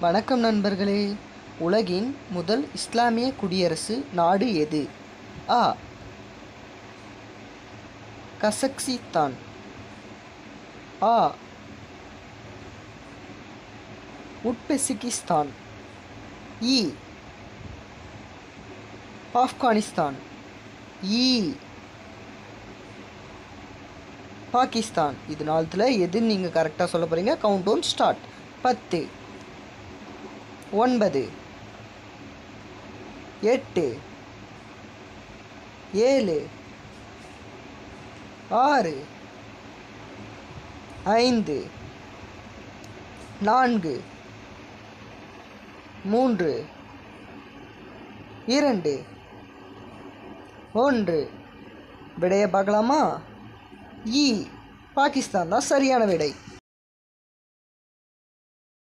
வணக்கம் நண்பர்களே. உலகின் முதல் இஸ்லாமிய குடியரசு நாடு எது? அ. கசக்ஸ்தான். ஆ. உட்பெசிகிஸ்தான். இ. ஆப்கானிஸ்தான். இ. பாகிஸ்தான். இது நாலுத்தில் எதுன்னு நீங்கள் கரெக்டாக சொல்ல போகிறீங்க. Count down start. 10 9 8 7 6 5 4 3 2 1. விடையை பார்க்கலாமா? பாகிஸ்தான் தான் சரியான விடை.